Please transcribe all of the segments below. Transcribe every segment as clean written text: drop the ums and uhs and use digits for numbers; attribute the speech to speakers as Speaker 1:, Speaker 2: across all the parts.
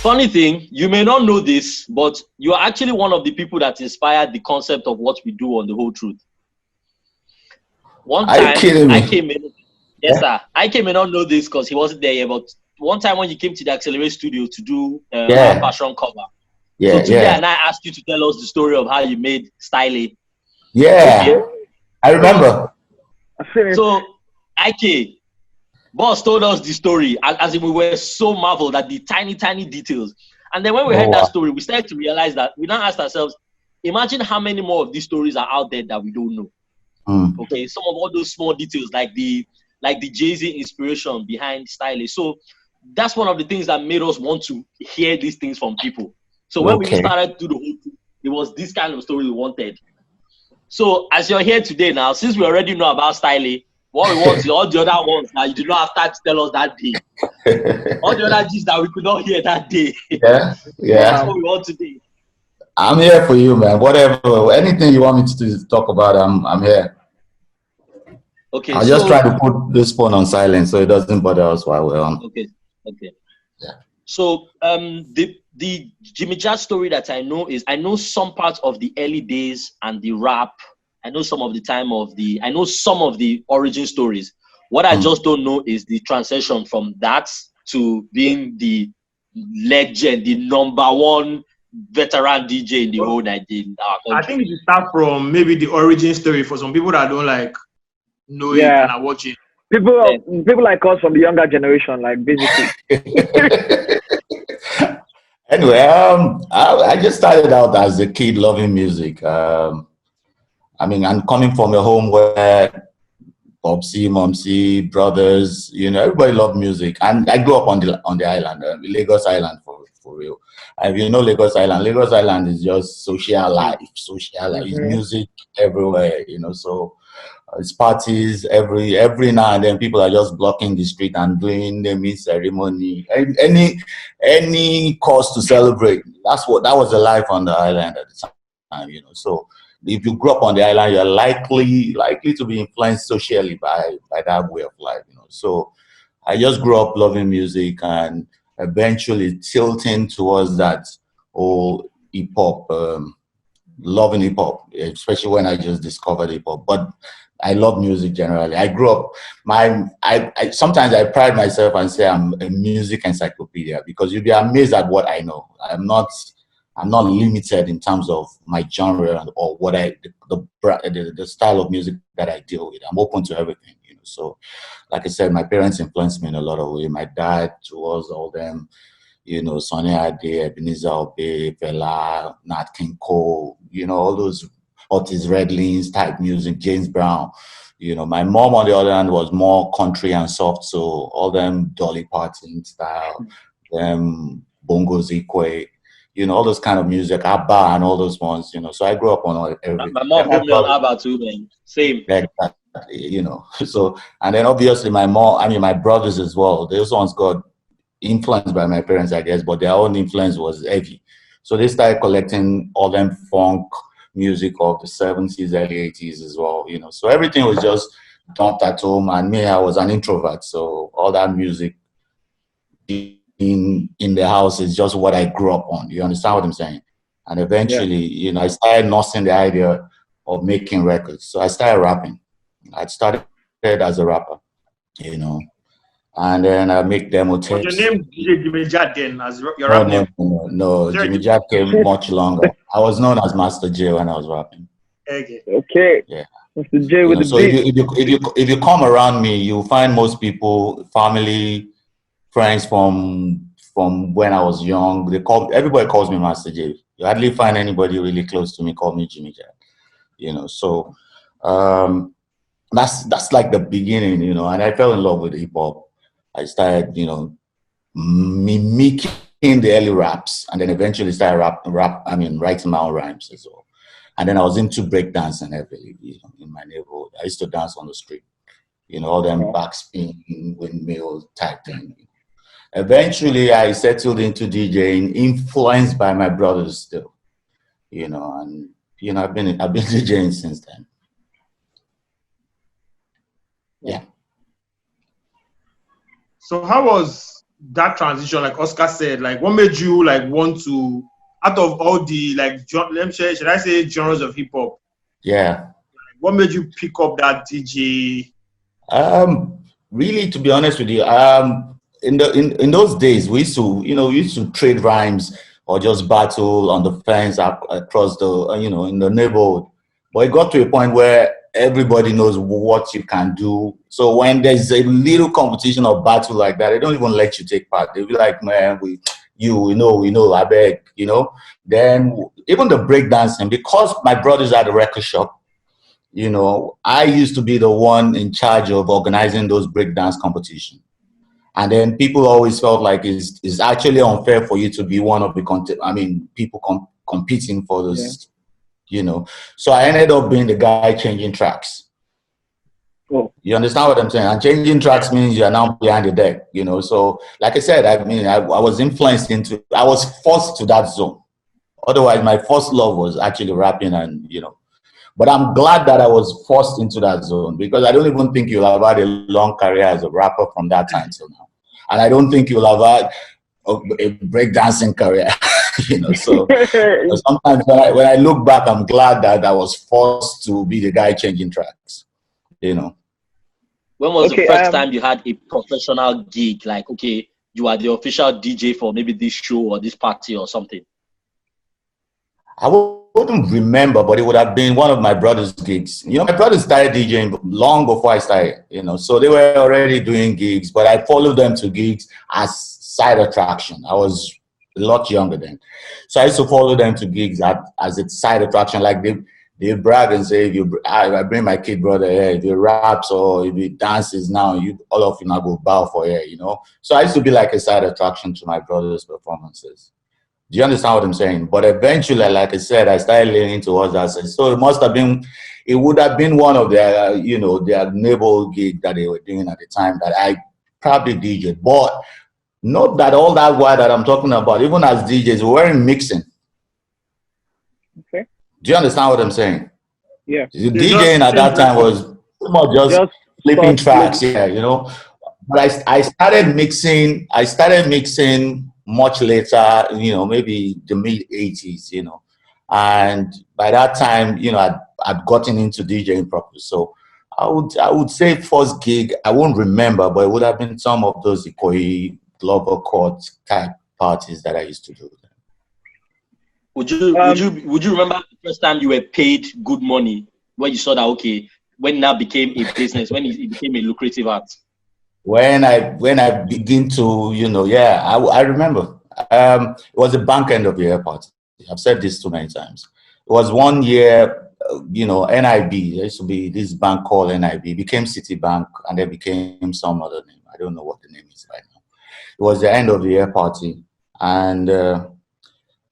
Speaker 1: funny thing, you may not know this, but you are actually one of the people that inspired the concept of what we do on The Whole Truth. One time,
Speaker 2: Are you kidding me?
Speaker 1: I came in. Yes, sir. I came in not know this because he wasn't there yet. But one time when you came to the Accelerate studio to do our passion cover, so today and I asked you to tell us the story of how you made Stylee.
Speaker 2: Yeah, okay. I remember.
Speaker 1: So, IK, boss told us the story, as if we were so marveled at the tiny details. And then when we heard that story, we started to realize that we now asked ourselves, imagine how many more of these stories are out there that we don't know. Okay, some of all those small details, like the Jay-Z inspiration behind Stylee. So that's one of the things that made us want to hear these things from people. So when we started to do the whole thing, it was this kind of story we wanted. So as you're here today now, since we already know about Stylee, what we want is all the other ones that you did not have time to tell us that day. All the other gist that we could not hear that day.
Speaker 2: Yeah.
Speaker 1: That's what we want today.
Speaker 2: I'm here for you, man. Whatever, anything you want me to talk about, I'm here.
Speaker 1: Okay.
Speaker 2: I'll just try to put this phone on silent so it doesn't bother us while we're on.
Speaker 1: Okay. Yeah. So the Jimmy Jatt story that I know some parts of the early days and the rap. I know some of the origin stories. What I just don't know is the transition from that to being the legend, the #1 veteran DJ in the whole Nigeria.
Speaker 3: I think you start from maybe the origin story for some people that don't know it and are watching.
Speaker 4: People like us from the younger generation, like basically.
Speaker 2: Anyway, I just started out as a kid loving music. I'm coming from a home where Popsy, Momsy, brothers, everybody loved music. And I grew up on the island, Lagos Island for real. And if you know Lagos Island is just social life. It's music everywhere, so it's parties every now and then. People are just blocking the street and doing naming ceremony, any cause to celebrate. That was the life on the island at the time, So if you grew up on the island, you're likely to be influenced socially by that way of life, So I just grew up loving music and eventually tilting towards that whole hip hop, loving hip hop, especially when I just discovered hip hop. But I love music generally. I grew up. Sometimes I pride myself and say I'm a music encyclopedia because you'd be amazed at what I know. I'm not limited in terms of my genre or what the style of music that I deal with. I'm open to everything, So, like I said, my parents influenced me in a lot of ways. My dad towards all them, Sonny Ade, Ebenezer Obey, Fela, Nat King Cole, all those Otis Reddling's type music, James Brown. My mom on the other hand was more country and soft, so all them Dolly Parton style, them Bongos Ikwe, all those kind of music, ABBA and all those ones, So I grew up on everything.
Speaker 1: My mom put me on ABBA too, man. Same.
Speaker 2: So, and then obviously my brothers as well, those ones got influenced by my parents, I guess, but their own influence was heavy. So they started collecting all them funk music of the 70s, early 80s as well, So everything was just dumped at home, and me, I was an introvert, so all that music in the house is just what I grew up on. You understand what I'm saying? And eventually, I started nursing the idea of making records. So I started rapping. I started as a rapper, and then I make demo tapes.
Speaker 3: Was your name Jimmy Jatt then, as your rap name?
Speaker 2: No. Jimmy Jatt came much longer. I was known as Master J when I was rapping.
Speaker 4: Okay.
Speaker 2: Yeah.
Speaker 4: Mr. J with the
Speaker 2: so if you come around me, you'll find most people, family, friends from when I was young. Everybody calls me Master J. You hardly find anybody really close to me call me Jimmy Jatt. So that's like the beginning, and I fell in love with hip hop. I started, mimicking the early raps, and then eventually started writing my own rhymes as well. And then I was into breakdancing heavily, in my neighborhood. I used to dance on the street, all them backspin, windmill type thing. Eventually, I settled into DJing, influenced by my brothers still, and I've been DJing since then. Yeah.
Speaker 3: So how was that transition, like Oscar said, like what made you like want to, out of all the like, should I say genres of hip hop?
Speaker 2: Yeah.
Speaker 3: What made you pick up that DJ?
Speaker 2: Really, to be honest with you, in those days, we used to trade rhymes or just battle on the fence across the, in the neighborhood. But it got to a point where everybody knows what you can do. So when there's a little competition or battle like that, they don't even let you take part. They'll be like, man, we know, I beg, Then even the breakdancing, because my brothers had a record shop, I used to be the one in charge of organizing those breakdance competitions. And then people always felt like it's actually unfair for you to be one of the people competing for those, So I ended up being the guy changing tracks.
Speaker 4: Oh.
Speaker 2: You understand what I'm saying? And changing tracks means you're now behind the deck, So like I said, I was I was forced to that zone. Otherwise, my first love was actually rapping and, But I'm glad that I was forced into that zone, because I don't even think you'll have had a long career as a rapper from that time till now. And I don't think you'll have had a breakdancing career, So sometimes when I look back, I'm glad that I was forced to be the guy changing tracks,
Speaker 1: When was the first time you had a professional gig? Like, okay, you are the official DJ for maybe this show or this party or something.
Speaker 2: I wouldn't remember, but it would have been one of my brother's gigs. My brothers started DJing long before I started, so they were already doing gigs, but I followed them to gigs as side attraction. I was a lot younger then. So I used to follow them to gigs as a side attraction. Like they brag and say, if I bring my kid brother here, if he raps or if he dances now, all of you now go bow for here, So I used to be like a side attraction to my brother's performances. Do you understand what I'm saying? But eventually, like I said, I started leaning towards that. So it would have been one of their, their neighborhood gig that they were doing at the time that I probably DJed. But not that all that while that I'm talking about, even as DJs, we weren't mixing.
Speaker 4: Okay.
Speaker 2: Do you understand what I'm saying?
Speaker 4: Yeah.
Speaker 2: DJing at that time was just flipping tracks, But I started mixing much later, maybe the mid-80s, And by that time, I'd gotten into DJing properly. So I would say first gig, I won't remember, but it would have been some of those Ikoyi, Glover Court type parties that I used to do.
Speaker 1: Would you remember the first time you were paid good money when you saw that, okay, when it now became a business, when it became a lucrative art?
Speaker 2: When I begin to, I remember. It was a bank end of year party. I've said this too many times. It was 1 year, NIB. There used to be this bank called NIB. It became Citibank, and then became some other name. I don't know what the name is right now. It was the end of the year party, and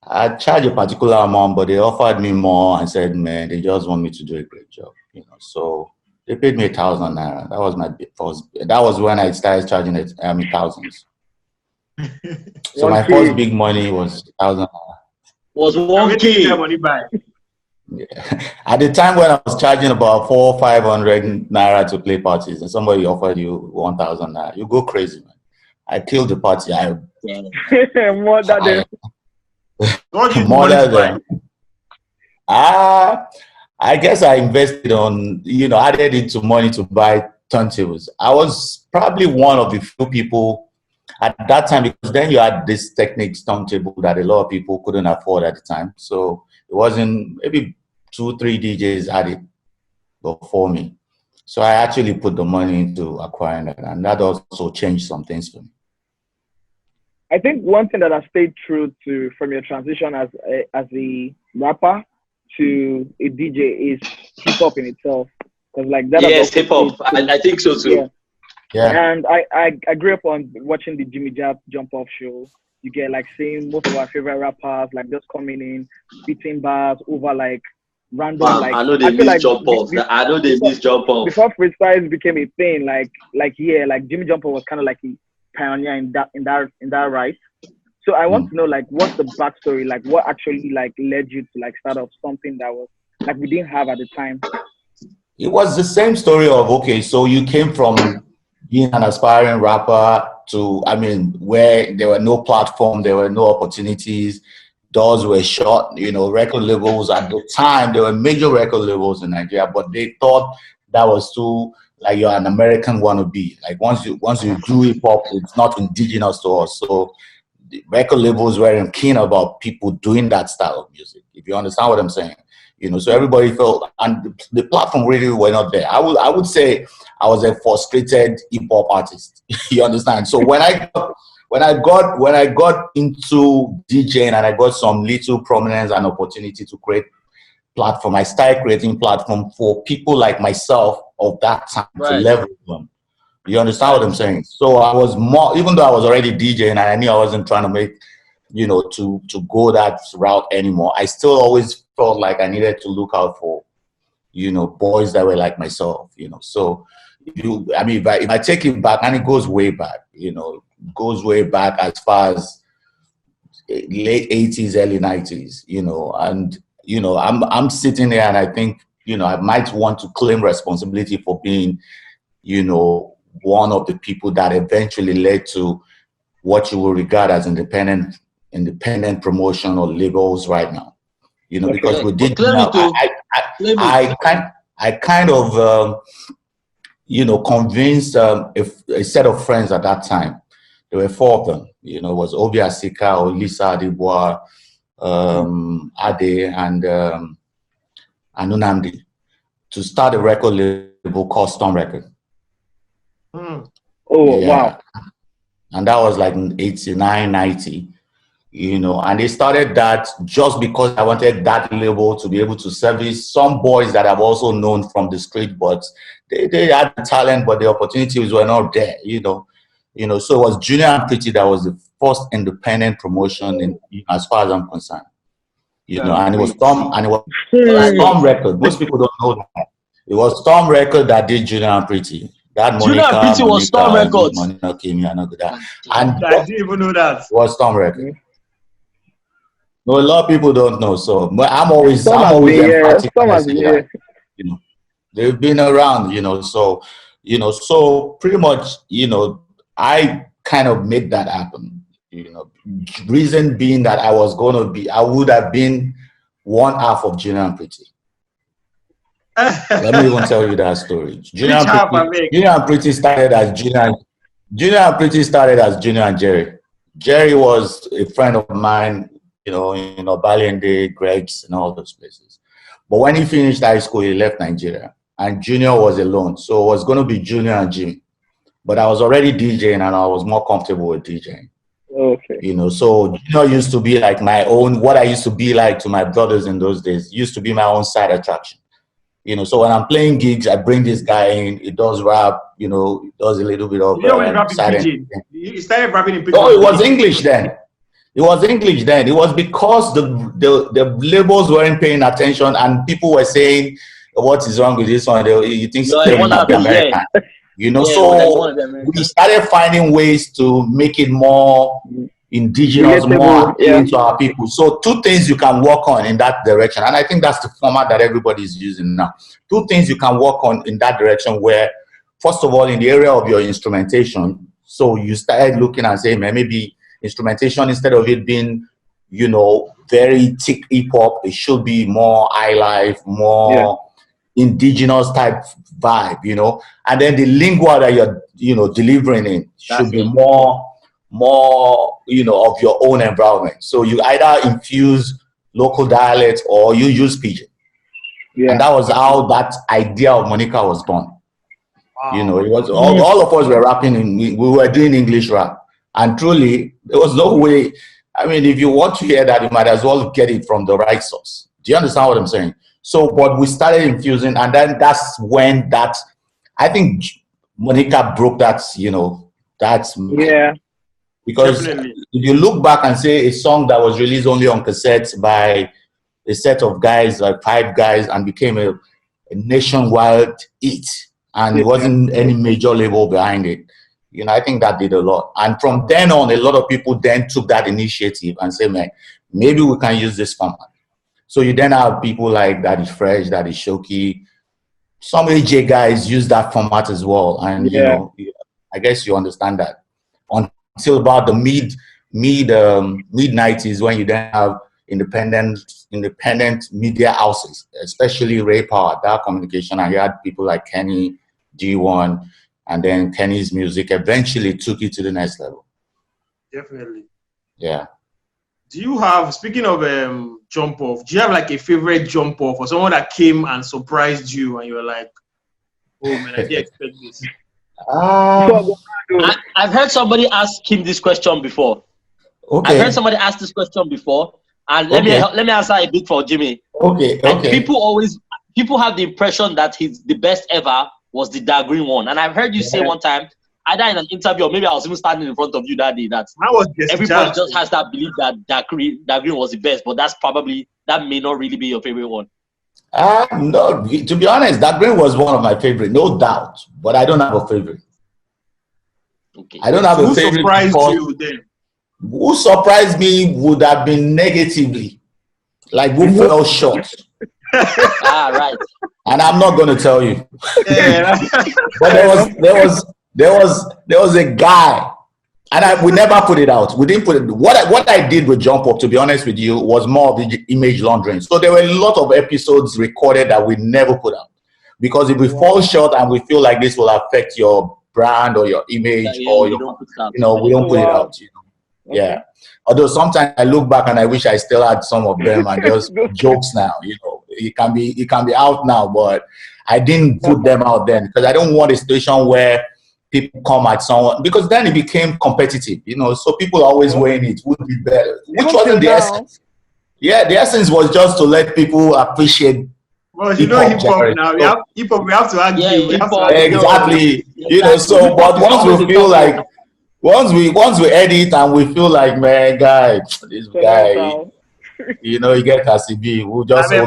Speaker 2: I charged a particular amount, but they offered me more and said, man, they just want me to do a great job, So they paid me 1,000 naira. That was my first. That was when I started charging thousands. So my first big money was 1,000 naira.
Speaker 1: Was 1K
Speaker 3: money back?
Speaker 2: Yeah. At the time when I was charging about 400 or 500 naira to play parties, and somebody offered you 1,000 naira, you go crazy, man. I killed the party.
Speaker 4: More than
Speaker 2: more than I guess I invested on, added into money to buy turntables. I was probably one of the few people at that time, because then you had this Technics turntable that a lot of people couldn't afford at the time. So it wasn't, maybe 2-3 DJs had it before me. So I actually put the money into acquiring it, and that also changed some things for me.
Speaker 4: I think one thing that I stayed true to from your transition as a rapper to a DJ is hip hop in itself, because like that.
Speaker 1: Yes, hip hop. I think so too.
Speaker 4: Yeah. And I grew up on watching the Jimmy Jatt Jump Off show. You get like seeing most of our favorite rappers like just coming in, spitting bars over like random
Speaker 1: I know they miss Jump Off. I know they miss Jump Off.
Speaker 4: Before freestyles became a thing, like Jimmy Jump Off was kind of like a pioneer in that right. So I want to know like what's the backstory, like what actually like led you to like start up something that was like we didn't have at the time.
Speaker 2: It was the same story of, okay, so you came from being an aspiring rapper to, I mean, where there were no platform, there were no opportunities, doors were shut, you know, record labels at the time, there were major record labels in Nigeria, but they thought that was too, like you're an American wannabe. Like once you do hip hop, it's not indigenous to us. So the record labels weren't keen about people doing that style of music, if you understand what I'm saying. You know, so everybody felt, and the platform really were not there. I would say I was a frustrated hip hop artist. You understand? So when I got into DJing and I got some little prominence and opportunity to create platform, I started creating platform for people like myself of that time to level them. You understand what I'm saying? So I was more, even though I was already DJing and I knew I wasn't trying to make, you know, to go that route anymore, I still always felt like I needed to look out for, you know, boys that were like myself, you know. So I mean, if I take it back, and it goes way back, you know, goes way back as far as late 80s, early 90s, you know, and, you know, I'm sitting there and I think, you know, I might want to claim responsibility for being, you know, one of the people that eventually led to what you will regard as independent promotion or labels right now. You know, because we did, I kind of, you know, convinced a set of friends at that time. There were 4 of them. You know, it was Obi Asika, Olisa Adeboa, Ade, and Unamdi, to start a record label called Storm Record.
Speaker 4: Oh, wow.
Speaker 2: And that was like in 89, 90. You know, and they started that just because I wanted that label to be able to service some boys that I've also known from the street, but they had the talent, but the opportunities were not there, you know. So it was Junior and Pretty that was the first independent promotion in, as far as I'm concerned. You know, and it was Storm Record. Most people don't know that. It was Storm Record that did Junior and Pretty. That
Speaker 1: Junior and Pretty was Storm Records.
Speaker 2: And
Speaker 3: I didn't even know that.
Speaker 2: Was Storm Record. No, a lot of people don't know. So, but I'm always emphatic. You know, they've been around. You know, so pretty much, you know, I kind of made that happen. You know, reason being that I would have been one half of Junior and Pretty. Let me even tell you that story. Junior and Pretty started as Junior and Pretty started as Junior and Jerry. Jerry was a friend of mine, you know, Balende, Greg's, and all those places. But when he finished high school, he left Nigeria, and Junior was alone. So it was going to be Junior and Jimmy. But I was already DJing, and I was more comfortable with DJing.
Speaker 4: Okay.
Speaker 2: You know, so Junior used to be like my own, what I used to be like to my brothers in those days, used to be my own side attraction. You know, so when I'm playing gigs, I bring this guy in. He does rap, you know, he does a little bit of.
Speaker 3: You started rapping in Pidgin.
Speaker 2: Oh, it was English then. It was English then. It was because the labels weren't paying attention and people were saying, "What is wrong with this one?" You think American. You know, so we started finding ways to make it more indigenous, more appealing to our people. So 2 things you can work on in that direction, and I think that's the format that everybody is using now. 2 things you can work on in that direction, where first of all, in the area of your instrumentation, so you started looking and saying, man, maybe instrumentation, instead of it being, you know, very thick hip hop, it should be more high life, more indigenous type vibe, you know. And then the lingua that you're, you know, delivering in should be more, you know, of your own environment. So you either infuse local dialect or you use pidgin. And that was how that idea of Monica was born. Wow. You know, it was all of us were rapping, we were doing English rap. And truly, there was no way. I mean, if you want to hear that, you might as well get it from the right source. Do you understand what I'm saying? So, but we started infusing, and then that's when I think Monica broke that, you know, that's.
Speaker 4: Yeah.
Speaker 2: Because definitely, if you look back and say a song that was released only on cassette by a set of guys, like 5 guys, and became a nationwide hit, and it wasn't any major label behind it. You know, I think that did a lot. And from then on, a lot of people then took that initiative and said, man, maybe we can use this format. So you then have people like Daddy Fresh, Daddy Shoki. Some AJ guys use that format as well. And, you know, I guess you understand that. Until about the mid 90s, when you then have independent media houses, especially Ray Power, Dark Communication, and you had people like Kenny, G1, and then Kenny's music eventually took it to the next level.
Speaker 3: Definitely.
Speaker 2: Yeah.
Speaker 3: Do you have, speaking of jump off, do you have like a favorite jump off or someone that came and surprised you and you were like, oh man, I didn't expect this?
Speaker 1: I've heard somebody ask him this question before.
Speaker 2: Okay.
Speaker 1: I've heard somebody ask this question before, and let me answer a bit for Jimmy.
Speaker 2: Okay.
Speaker 1: And people have the impression that the best ever was the dark green one, and I've heard you say one time, either in an interview or maybe I was even standing in front of you that day, that everybody just has that belief that dark green was the best, but that may not really be your favorite one.
Speaker 2: No, to be honest, dark green was one of my favorite, no doubt, but I don't have a favorite.
Speaker 1: Okay.
Speaker 2: I don't have a favorite.
Speaker 3: Who surprised you then?
Speaker 2: Who surprised me would have been negatively, like who fell short.
Speaker 1: Right.
Speaker 2: And I'm not going to tell you. But there was a guy, and we never put it out. We didn't put it. What I did with Jump Up, to be honest with you, was more of the image laundering. So there were a lot of episodes recorded that we never put out, because if we fall short and we feel like this will affect your brand or your image, or we don't put it out. Yeah. Although sometimes I look back and I wish I still had some of them and just jokes now. It can be out now, but I didn't put them out then because I don't want a situation where people come at someone, because then it became competitive. So people are always weighing it, would be better, which wasn't the essence. Yeah, the essence was just to let people appreciate.
Speaker 3: Well, hip hop now. We have to argue.
Speaker 2: Exactly. So but once we feel like. Once we edit and we feel like, man, guy, this guy, you get KCB, we'll just.
Speaker 3: You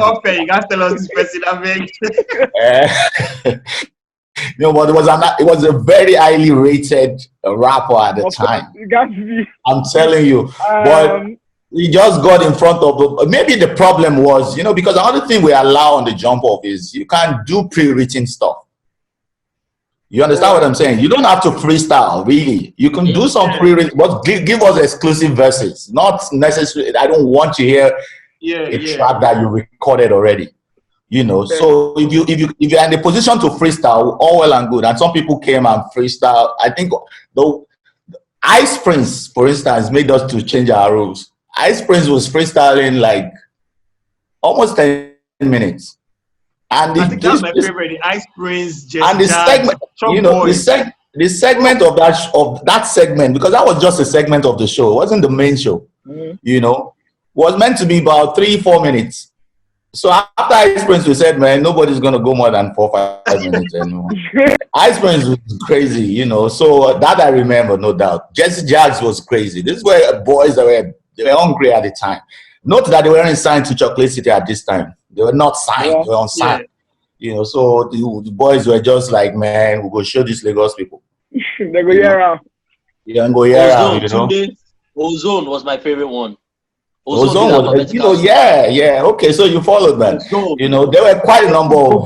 Speaker 3: can't tell us this person.
Speaker 2: But it was a very highly rated rapper at the time. I'm telling you, but we just got in front of. Maybe the problem was, because another thing we allow on the Jump Off is you can't do pre-written stuff. You understand what I'm saying? You don't have to freestyle, really. You can do some pre-written, but give us exclusive verses. Not necessarily. I don't want to hear a track that you recorded already. So if you're in the position to freestyle, all well and good. And some people came and freestyle. I think the Ice Prince, for instance, made us to change our rules. Ice Prince was freestyling like almost 10 minutes. And
Speaker 3: I think that's my favorite, the Ice Prince,
Speaker 2: and the segment, the segment of that segment, because that was just a segment of the show, it wasn't the main show. Was meant to be about 3-4 minutes. So after Ice Prince, we said, man, nobody's gonna go more than 4-5 minutes anymore. Ice Prince was crazy, So that I remember, no doubt. Jesse Jags was crazy. This is where boys they were hungry at the time. Not that they weren't signed to Chocolate City at this time. They were not signed. They were unsigned. So the boys were just like, man, we'll go show these Lagos people.
Speaker 4: They go here around.
Speaker 2: Yeah, and go here around,
Speaker 1: Ozone was my favorite one.
Speaker 2: Ozone was, yeah. Okay, so you followed, man. There were quite a number of.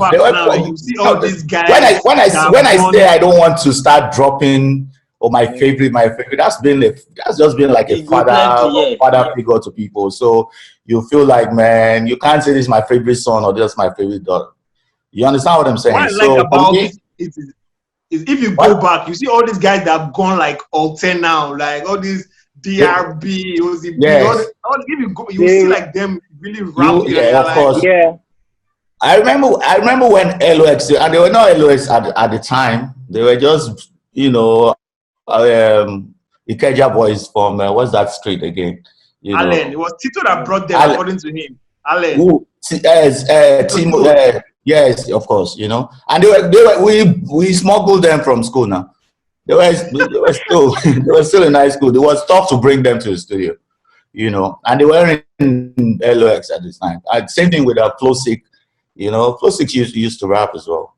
Speaker 3: You see all these guys.
Speaker 2: When I say I don't want to start dropping. Or my favorite. That's just been like a father figure to people. So you feel like, man, you can't say this is my favorite son or just my favorite daughter. You understand what I'm saying?
Speaker 3: What I like about it is if you go back, you see all these guys that have gone like Alten now, like all these DRB, you see like them really rap.
Speaker 2: Of course.
Speaker 4: Yeah.
Speaker 2: I remember when LOX, and they were not LOX at the time. They were just Ikeja boys from what's that street again?
Speaker 3: Allen. It was Tito that brought them, according to him. Allen.
Speaker 2: Yes, of course. And we smuggled them from school now. They were still in high school. It was tough to bring them to the studio, and they were in LOX at this time. Same thing with Flowsick. Flowsick used to rap as well.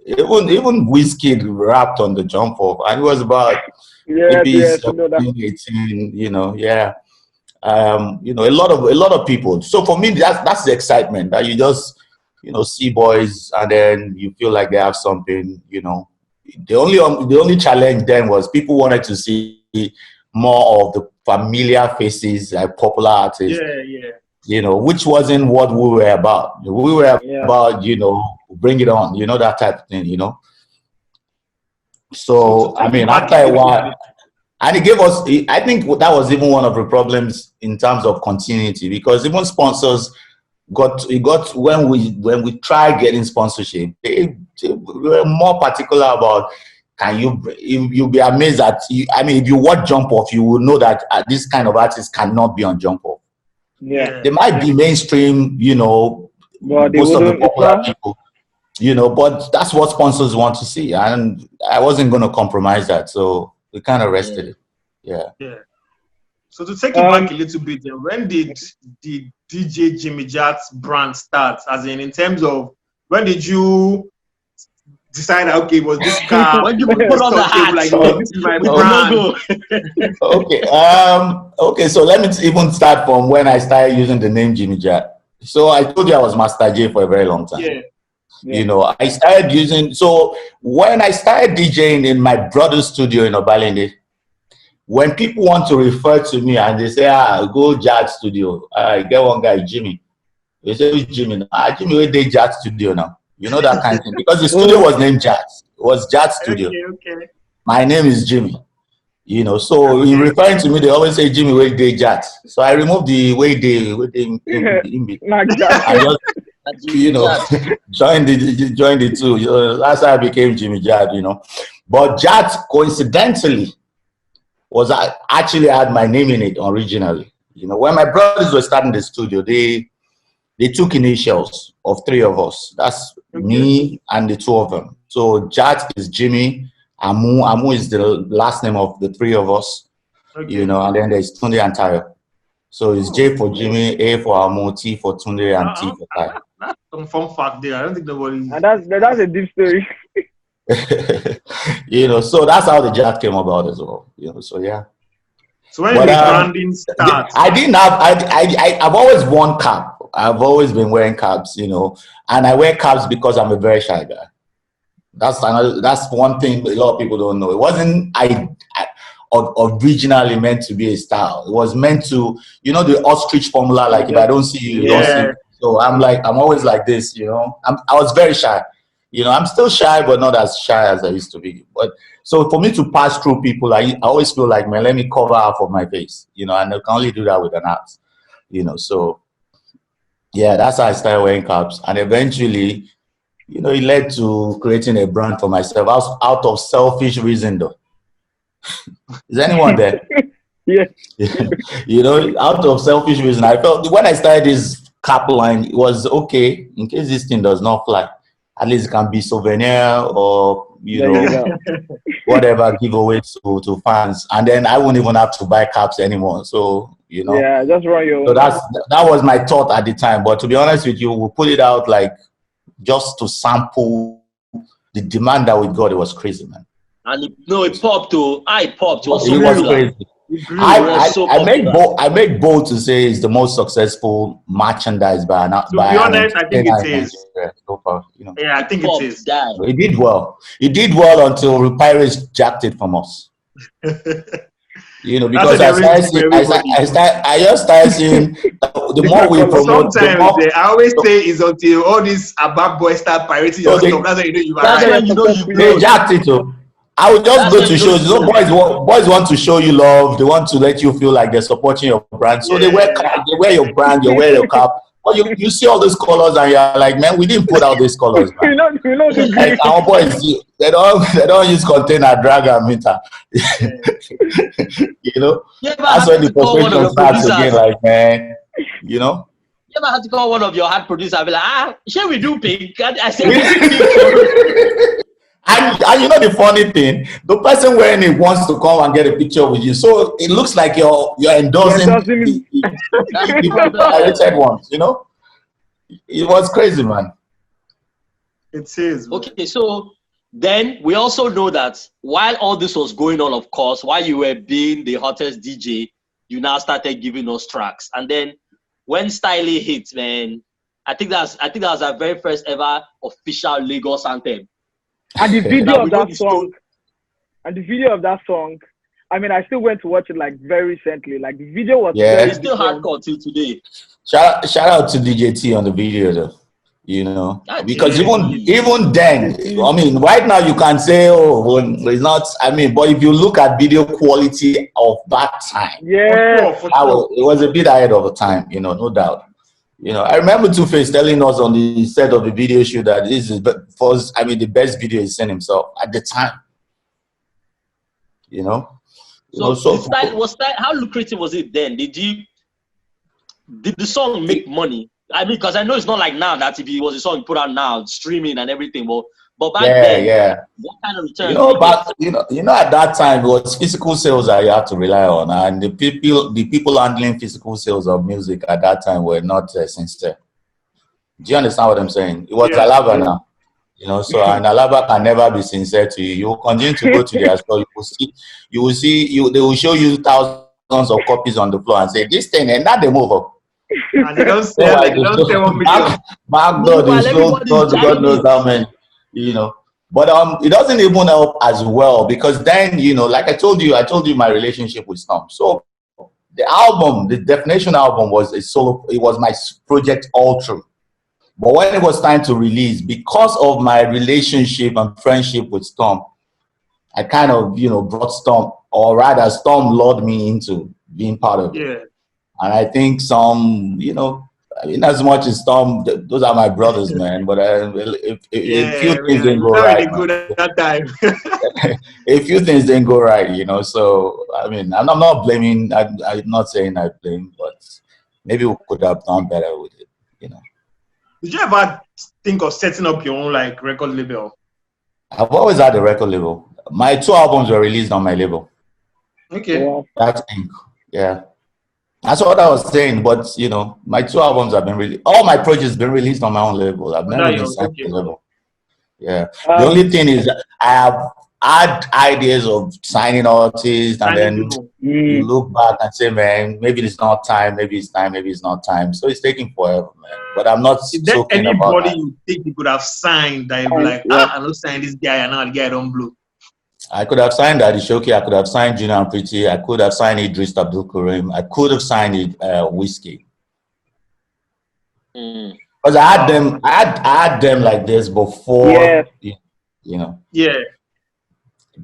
Speaker 2: Even Wizkid rapped on the Jump Off, and it was about maybe 17, 18, a lot of people. So for me, that's the excitement that you just see boys, and then you feel like they have something, the only challenge then was people wanted to see more of the familiar faces, like popular artists.
Speaker 3: Yeah.
Speaker 2: You know, which wasn't what we were about. We were about, you know, bring it on, you know, that type of thing, you know. So I mean, after a while, and it gave us, I think that was even one of the problems in terms of continuity, because even sponsors got when we tried getting sponsorship, they were more particular about, can you'll be amazed that I mean, if you watch Jump Off, you will know that this kind of artist cannot be on Jump Off.
Speaker 4: Yeah.
Speaker 2: They might be mainstream, you know,
Speaker 4: But
Speaker 2: most of the popular people, you know, but that's what sponsors want to see, and I wasn't going to compromise that, so we kind of rested it. Yeah.
Speaker 3: So to take it back a little bit, when did the DJ Jimmy Jatt brand start? As in terms of, when did you decide, okay, was this car
Speaker 1: when you put on the hat,
Speaker 3: like, this is my brand?
Speaker 2: Okay, so let me even start from when I started using the name Jimmy Jatt. So I told you I was Master J for a very long time.
Speaker 3: Yeah.
Speaker 2: You know, I started using, so when I started DJing in my brother's studio in Obalende, when people want to refer to me and they say, go Jatt studio, I get one guy, Jimmy. They say, who's Jimmy? Jimmy, where they Jatt studio now? You know, that kind of thing. Because the studio was named Jatt. It was Jatt studio.
Speaker 3: Okay.
Speaker 2: My name is Jimmy. You know, so in referring to me, they always say Jimmy, where they Jatt. So I removed the way they in you know, joined the two. You know, that's how I became Jimmy Jatt, you know. But Jatt, coincidentally, was I actually had my name in it originally. You know, when my brothers were starting the studio, they took initials of three of us. That's me and the two of them. So Jatt is Jimmy, Amu is the last name of the three of us. You know, and then there's Tunde and Tayo. So it's J for Jimmy, A for Amu, T for Tunde, and T for Tayo.
Speaker 3: That's some fun fact there. I don't think nobody.
Speaker 4: And that's a deep story.
Speaker 2: You know, so that's how the Jatt came about as well. You know, so yeah.
Speaker 3: So when did the branding start?
Speaker 2: I didn't have. I've always worn cap. I've always been wearing caps. You know, and I wear caps because I'm a very shy guy. That's one thing a lot of people don't know. It wasn't originally meant to be a style. It was meant to, you know, the ostrich formula. Like, if I don't see you, you don't see me. So I'm always like this. You know, I was very shy. You know, I'm still shy, but not as shy as I used to be. But so for me to pass through people, I always feel like, man, let me cover half of my face. You know, and I can only do that with an app. You know, so yeah, that's how I started wearing caps, and eventually, you know, it led to creating a brand for myself out of selfish reason, though. Is anyone there?
Speaker 4: Yeah.
Speaker 2: You know, out of selfish reason, I felt when I started this cap line, it was okay in case this thing does not fly. At least it can be souvenir or, you know, whatever giveaway to fans. And then I wouldn't even have to buy caps anymore. So, you know.
Speaker 4: Yeah, just run your own.
Speaker 2: So that was my thought at the time. But to be honest with you, we put it out like just to sample the demand that we got. It was crazy, man.
Speaker 1: And it popped too. It popped. It was so
Speaker 2: crazy. I make bold to say it's the most successful merchandise by
Speaker 3: To be honest, I think it is.
Speaker 2: So far, you know.
Speaker 3: Yeah, I think it is.
Speaker 2: It did well. It did well until the Pirates jacked it from us. You know, because I just started seeing the more we promote.
Speaker 3: Sometimes I always say it's until all these above boys start pirating your stuff. That's when you know you
Speaker 2: they jacked it too. I would just go to shows. You know, boys want to show you love. They want to let you feel like they're supporting your brand. So they wear your brand, you wear your cap. Well, you see all those colors and you're like, man, we didn't put out these colors, man.
Speaker 4: you know
Speaker 2: like our boys, they don't use container, drag and meter. You know, that's when the frustration starts again. Like, man, you know.
Speaker 1: You ever had to call one of your hard producers and be like, shall we do pink? I said,
Speaker 2: And you know the funny thing, the person wearing it wants to come and get a picture with you, so it looks like you're endorsing the pirated ones. You know, it was crazy, man.
Speaker 3: It is.
Speaker 1: Okay, so then we also know that while all this was going on, of course, while you were being the hottest DJ, you now started giving us tracks, and then when Stylee hit, man, I think that was our very first ever official Lagos anthem.
Speaker 4: And the video
Speaker 1: Now
Speaker 4: of
Speaker 1: we know
Speaker 4: that
Speaker 1: the
Speaker 4: song,
Speaker 1: story.
Speaker 4: I mean, I still went to watch it like very recently. Like the video was
Speaker 2: Yeah.
Speaker 4: very
Speaker 1: It's still
Speaker 4: different.
Speaker 1: hardcore till today.
Speaker 2: Shout out to DJT on the video though. You know,
Speaker 1: That
Speaker 2: because
Speaker 1: DJ
Speaker 2: even then, I mean, right now you can say, oh, well, it's not. I mean, but if you look at video quality of that time,
Speaker 4: Yeah.
Speaker 3: For sure.
Speaker 2: it was a bit ahead of the time. You know, no doubt. You know, I remember Two-Face telling us on the set of the video shoot that this is first. I mean, the best video he's seen himself at the time. You know,
Speaker 1: So how lucrative was it then? Did the song make money? I mean, because I know it's not like now that if it was a song you put out now, streaming and everything. But back then, what kind of return?
Speaker 2: You know, at that time it was physical sales that you had to rely on, and the people handling physical sales of music at that time were not sincere. Do you understand what I'm saying? It was Alaba now, you know. So and Alaba can never be sincere to you. You will continue to go to their store. They will show you thousands of copies on the floor and say this thing and not the move up.
Speaker 3: And they don't sell like they don't sell 1 million.
Speaker 2: Back door, they sold God knows how many, you know. But it doesn't even help as well because then, you know, like I told you my relationship with Storm. So the Definition album was a solo. It was my project all through. But when it was time to release, because of my relationship and friendship with Storm, I kind of, you know, brought Storm, or rather Storm lured me into being part of it.
Speaker 3: Yeah.
Speaker 2: And I think some, you know, I mean, as much as Storm, those are my brothers, man. But if few things didn't go right,
Speaker 3: good at that time.
Speaker 2: a few things didn't go right, you know. So I mean, I'm not blaming. I'm not saying I blame, but maybe we could have done better with it, you know.
Speaker 3: Did you ever think of setting up your own like record label?
Speaker 2: I've always had a record label. My 2 albums were released on my label.
Speaker 3: Okay.
Speaker 2: That's Inc. Yeah. That's what I was saying, but you know, my 2 albums have been released. All my projects have been released on my own label. I've never been signed to a label. Yeah. The only thing is I have had ideas of signing artists, and then you look back and say, man, maybe it's not time, maybe it's time, maybe it's not time. So it's taking forever, man. But I'm not
Speaker 3: Is there
Speaker 2: so keen about that.
Speaker 3: anybody you think you could have signed that you'd be like, I'm not signing this guy and now the guy don't blow?
Speaker 2: I could have signed Adishoki, I could have signed Junior and Pretty, I could have signed Idris Abdul Karim, I could have signed Whiskey. Because I had them like this before, you know.
Speaker 3: Yeah.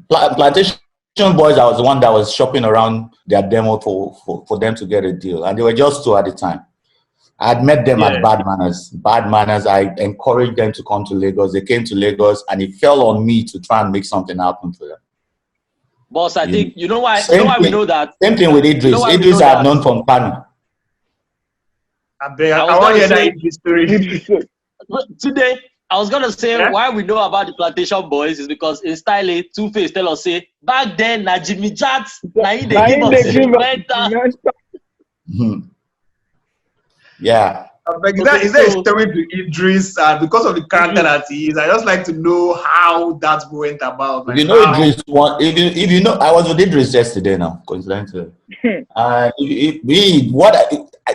Speaker 2: Plantation Boys, I was the one that was shopping around their demo for them to get a deal. And they were just 2 at the time. I had met them at Bad Manners. I encouraged them to come to Lagos. They came to Lagos, and it fell on me to try and make something happen for them.
Speaker 1: Boss, I think, you know why we know that?
Speaker 2: Same thing with Idris. Idris I have known from Kano.
Speaker 3: I want to hear that history.
Speaker 1: Today, I was going to say why we know about the Plantation Boys is because in Stylee, Two-Face tell us, say, back then, na Jimmy Jatt, na he dey give us
Speaker 2: Yeah.
Speaker 3: Is there a story to Idris? Because of the character that he is, I just like to know how that went about. Like,
Speaker 2: you know, Idris. If you know, I was with Idris yesterday. Now, coincidentally,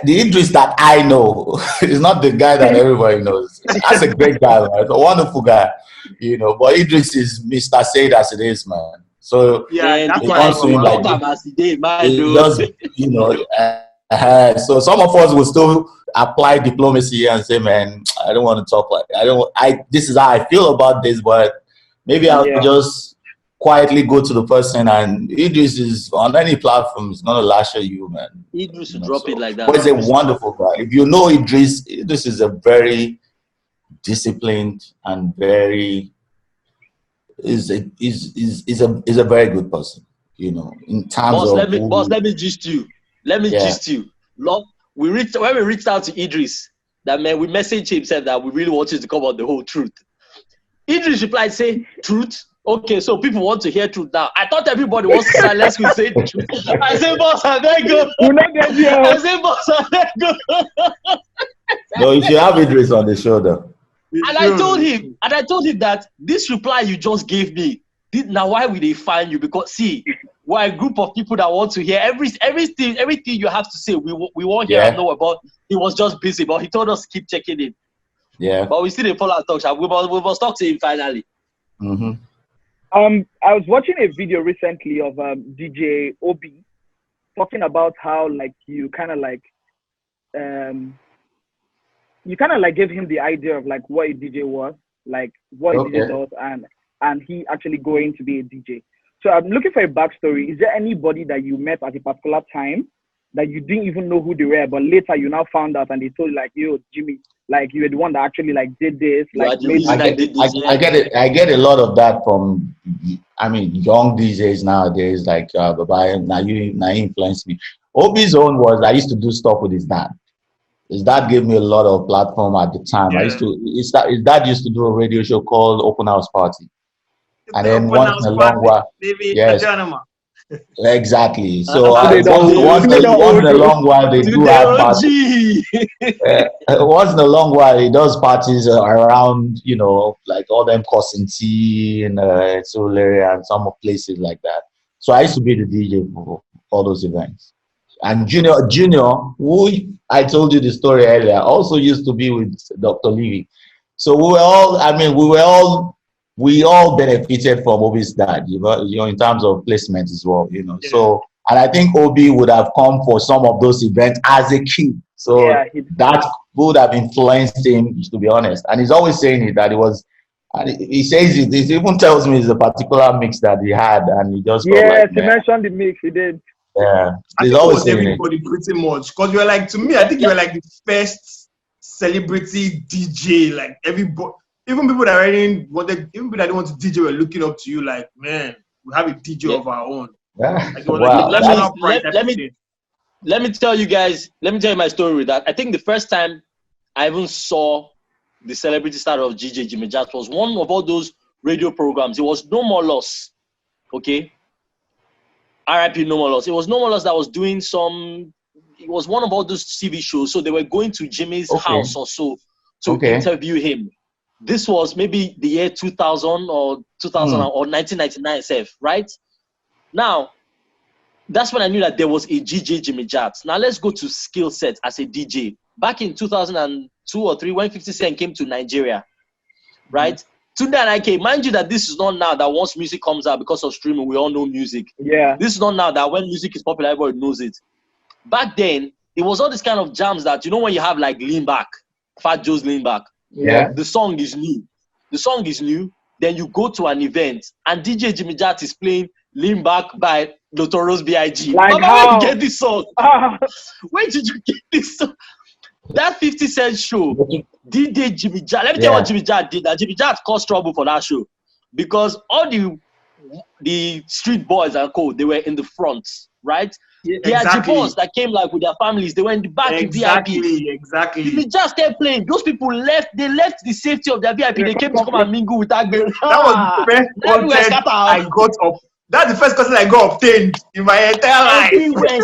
Speaker 2: the Idris that I know is not the guy that everybody knows. That's a great guy, right? A wonderful guy, you know. But Idris is Mr. Said as it is, man. So
Speaker 3: that's
Speaker 2: it comes to him like it does, you know. So some of us will still apply diplomacy and say, man, I don't want to talk like this is how I feel about this, but maybe I'll just quietly go to the person, and Idris is on any platform is gonna lash at you, man.
Speaker 1: Idris will drop it like that.
Speaker 2: But he's a wonderful guy. If you know Idris is a very disciplined and very is a very good person, you know, in terms of
Speaker 1: let me gist you. Let me gist you. When we reached out to Idris, that man, we messaged him, said that we really wanted to come out the whole truth. Idris replied, say, truth? Okay, so people want to hear truth now. I thought everybody wants to silence me say truth. I said, boss, I beg you. I said, boss, I beg you.
Speaker 2: No, you should have Idris on the shoulder.
Speaker 1: And I told him that this reply you just gave me, now why will they find you? Because see, we're a group of people that want to hear everything you have to say. We won't hear and know about. He was just busy, but he told us to keep checking in.
Speaker 2: Yeah.
Speaker 1: But we still didn't follow our talk. We must talk to him finally.
Speaker 2: Mm-hmm.
Speaker 4: I was watching a video recently of DJ Obi talking about how like um you kind of like gave him the idea of like what a DJ was, like what a DJ
Speaker 2: Okay.
Speaker 4: does, and he actually going to be a DJ. So I'm looking for a backstory. Is there anybody that you met at a particular time that you didn't even know who they were, but later you now found out and they told you like, yo, Jimmy, like you were the one that actually like did this,
Speaker 1: You
Speaker 4: like
Speaker 1: are the
Speaker 4: made
Speaker 1: reason
Speaker 4: this.
Speaker 1: I did this.
Speaker 2: I get it. I get a lot of that from, I mean, young DJs nowadays. Like, Baba, now you influenced me. Obi's own was I used to do stuff with his dad. His dad gave me a lot of platform at the time. I
Speaker 3: Yeah.
Speaker 2: used to. His dad used to do a radio show called Open House Party, and
Speaker 3: The
Speaker 2: then
Speaker 3: open
Speaker 2: once
Speaker 3: house
Speaker 2: in a long
Speaker 3: party,
Speaker 2: while,
Speaker 3: maybe
Speaker 2: yes,
Speaker 3: Ajanama.
Speaker 2: exactly. So
Speaker 4: Today don't
Speaker 2: once
Speaker 4: today don't
Speaker 2: once in
Speaker 4: hold
Speaker 2: a
Speaker 4: you.
Speaker 2: long while they do
Speaker 1: Today,
Speaker 2: have parties. Once in a long while, he does parties around, like all them Cousin T and Solere and some places like that. So I used to be the DJ for all those events. And Junior, who I told you the story earlier, also used to be with Dr. Levy. So we were all, I mean, we all benefited from Obi's dad, in terms of placement as well,
Speaker 3: Yeah.
Speaker 2: So, and I think Obi would have come for some of those events as a kid.
Speaker 4: Yeah,
Speaker 2: So that would have influenced him, to be honest. And he's always saying it that it was, and he says it, he even tells me it's a particular mix that he had, and he just felt
Speaker 4: yes,
Speaker 2: like,
Speaker 4: he
Speaker 2: man,
Speaker 4: mentioned the mix. He did.
Speaker 2: yeah,
Speaker 3: I
Speaker 2: he's
Speaker 3: think it
Speaker 2: always
Speaker 3: was
Speaker 2: saying it.
Speaker 3: everybody pretty much. Because you were like, to me, I think you were like the first celebrity DJ. Like everybody, even people that didn't want to DJ were looking up to you. Like, man, we have a DJ of our own.
Speaker 2: Yeah.
Speaker 3: Like, it was
Speaker 2: Wow.
Speaker 3: like a national pride type of thing.
Speaker 1: Let me tell you my story with that. I think the first time I even saw the celebrity star of DJ Jimmy Jatt was one of all those radio programs. It was No More Loss. Okay. RIP No More Loss. It was No More Loss that was doing it was one of all those TV shows. So they were going to Jimmy's house or so to interview him. This was maybe the year 2000 or 2000 or 1999 itself, right? Now, that's when I knew that there was a DJ Jimmy Jatt. Now let's go to skill set as a DJ. Back in 2002 or 3, when 50 Cent came to Nigeria, right? Tunde and IK, mind you that this is not now that once music comes out because of streaming, we all know music.
Speaker 4: Yeah.
Speaker 1: This is not now that when music is popular, everybody knows it. Back then, it was all this kind of jams that, when you have like Lean Back, Fat Joe's Lean Back.
Speaker 2: Yeah.
Speaker 1: The song is new. Then you go to an event and DJ Jimmy Jatt is playing Lean Back by Notorious B.I.G.
Speaker 4: Like
Speaker 1: Baba,
Speaker 4: how?
Speaker 1: where did you get this song? Where did you get this song? That 50 Cent show, DJ Jimmy Jatt. Let me tell you what Jimmy Jatt did. That Jimmy Jatt caused trouble for that show because all the street boys and co, they were in the front, right?
Speaker 3: Yeah,
Speaker 1: They had Jibos that came like with their families. They were in the back in VIP.
Speaker 3: Exactly.
Speaker 1: Jimmy Jatt kept playing. Those people left. They left the safety of their VIP. They came to come and mingle with that girl.
Speaker 3: That was the first content I got up. That's the first content I got obtained in my entire life.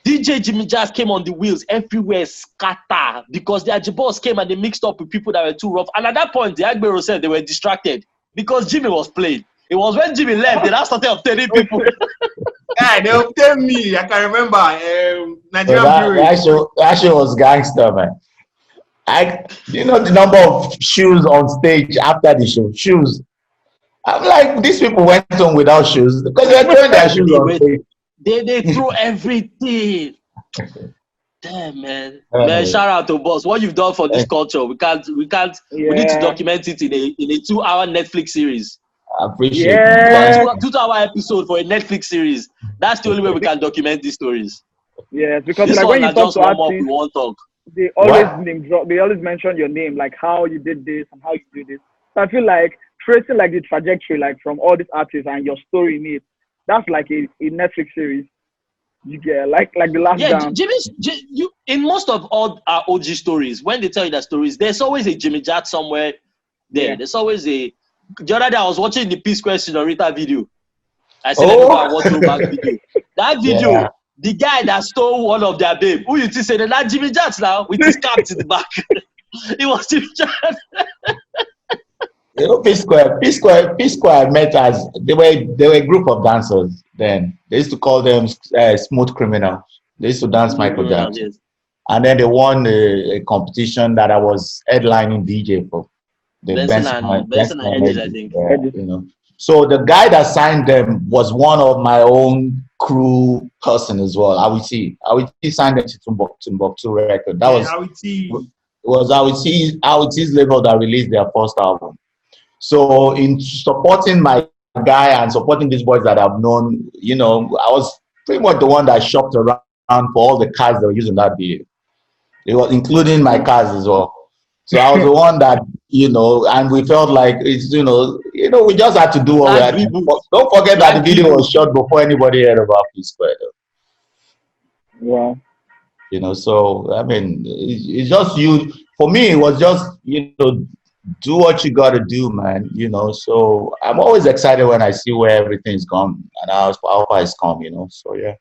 Speaker 1: DJ Jimmy Jatt came on the wheels everywhere, scatter, because the Ajibos came and they mixed up with people that were too rough. And at that point, the Agbero said they were distracted because Jimmy was playing. It was when Jimmy left, they now started obtaining people.
Speaker 3: Yeah, they obtained me. I can remember Nigerian
Speaker 2: that show was gangster, man. The number of shoes on stage after the show. Shoes. I'm like, these people went on without shoes because they're throwing their shoes on stage.
Speaker 1: They threw everything. Damn, man. Man, shout out to Boss. What you've done for this culture. We need to document it in a 2-hour Netflix series.
Speaker 2: I appreciate it.
Speaker 1: 2-hour episode for a Netflix series. That's the only way we can document these stories.
Speaker 4: Yes, because
Speaker 1: this
Speaker 4: like when you talk to
Speaker 1: artists,
Speaker 4: they always name drop. They always mention your name, like how you did this and how you do this. So I feel like tracing like the trajectory, like from all these artists and your story in it, that's like a Netflix series. You get like the last down.
Speaker 1: In most of all our OG stories, when they tell you that stories, there's always a Jimmy Jatt somewhere there. Yeah. There's always the other day I was watching the P-Square Senorita video. I said everybody watch throwback video. That video, the guy that stole one of their babe, who you think said that Jimmy Jatt now with his cap to the back. It was Jimmy Jatt.
Speaker 2: P-Square met as they were a group of dancers then. They used to call them smooth criminals. They used to dance Michael Jackson. Yes. And then they won a competition that I was headlining DJ for.
Speaker 1: Benson and Edges, I think.
Speaker 2: Yeah, you know. So the guy that signed them was one of my own crew person as well. Awiti signed them to Timbuktu record. That was Awiti's label that released their first album. So in supporting my guy and supporting these boys that I've known, you know, I was pretty much the one that shopped around for all the cars that were using that video. It was including my cars as well. So I was the one that, you know, and we felt like it's, you know, we just had to do what we had to do. Don't forget that the video was shot before anybody heard about P-Square.
Speaker 4: Wow.
Speaker 2: You know, so I mean, it's just you. For me, it was just, you know, do what you got to do, man. You know, so I'm always excited when I see where everything's gone and how far it's come. You know, so yeah.